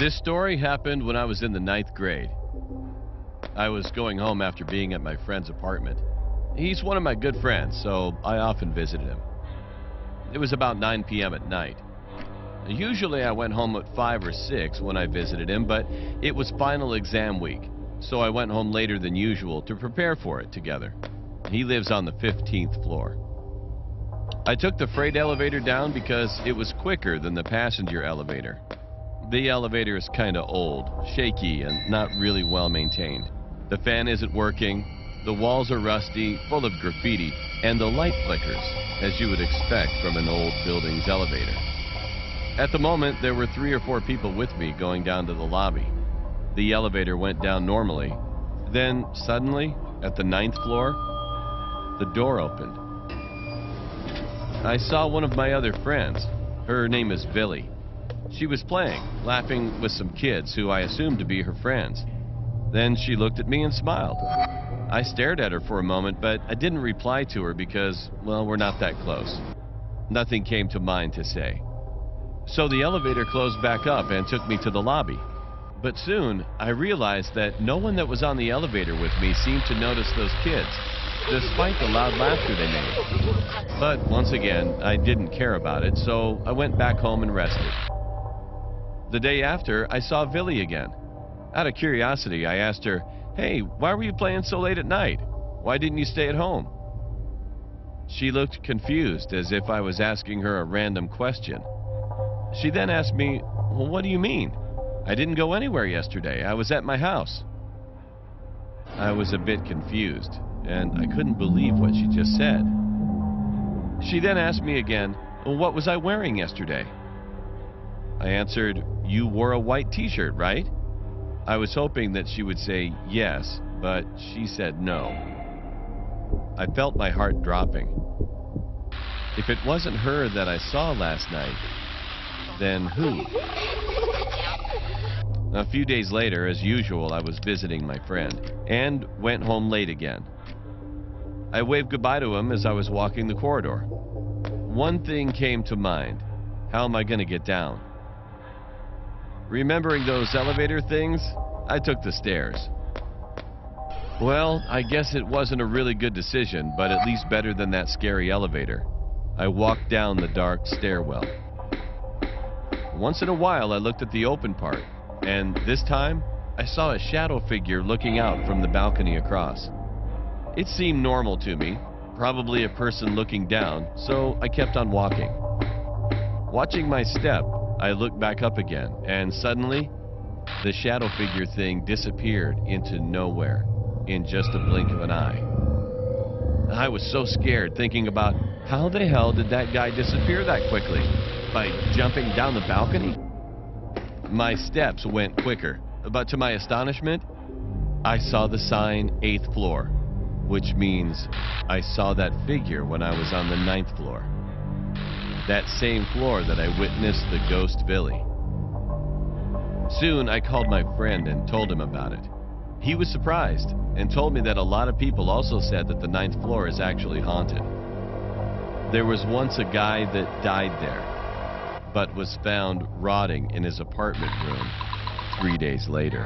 This story happened when I was in the ninth grade. I was going home after being at my friend's apartment. He's one of my good friends, so I often visited him. It was about 9 p.m. at night. Usually I went home at 5 or 6 when I visited him, but it was final exam week, so I went home later than usual to prepare for it together. He lives on the 15th floor. I took the freight elevator down because it was quicker than the passenger elevator. The elevator is kind of old, shaky, and not really well maintained. The fan isn't working, the walls are rusty, full of graffiti, and the light flickers, as you would expect from an old building's elevator. At the moment, there were 3 or 4 people with me going down to the lobby. The elevator went down normally. Then, suddenly, at the 9th floor, the door opened. I saw one of my other friends. Her name is Billy. She was playing, laughing with some kids who I assumed to be her friends. Then she looked at me and smiled. I stared at her for a moment, but I didn't reply to her because, well, we're not that close. Nothing came to mind to say. So the elevator closed back up and took me to the lobby. But soon, I realized that no one that was on the elevator with me seemed to notice those kids, despite the loud laughter they made. But once again, I didn't care about it, so I went back home and rested. The day after, I saw Billy again. Out of curiosity, I asked her, "Hey, why were you playing so late at night? Why didn't you stay at home?" She looked confused, as if I was asking her a random question. She then asked me, "Well, what do you mean? I didn't go anywhere yesterday. I was at my house." I was a bit confused, and I couldn't believe what she just said. She then asked me again, "Well, what was I wearing yesterday?" I answered, "You wore a white t-shirt, right?" I was hoping that she would say yes, but she said no. I felt my heart dropping. If it wasn't her that I saw last night, then who? A few days later, as usual, I was visiting my friend and went home late again. I waved goodbye to him as I was walking the corridor. One thing came to mind. How am I going to get down? Remembering those elevator things, I took the stairs. Well, I guess it wasn't a really good decision, but at least better than that scary elevator. I walked down the dark stairwell. Once in a while, I looked at the open part, and this time, I saw a shadow figure looking out from the balcony across. It seemed normal to me, probably a person looking down, so I kept on walking. Watching my step, I looked back up again, and suddenly, the shadow figure thing disappeared into nowhere in just a blink of an eye. I was so scared thinking about how the hell did that guy disappear that quickly? By jumping down the balcony? My steps went quicker, but to my astonishment, I saw the sign 8th floor, which means I saw that figure when I was on the 9th floor. That same floor that I witnessed the ghost Billy. Soon I called my friend and told him about it. He was surprised and told me that a lot of people also said that the 9th floor is actually haunted. There was once a guy that died there, but was found rotting in his apartment room 3 days later.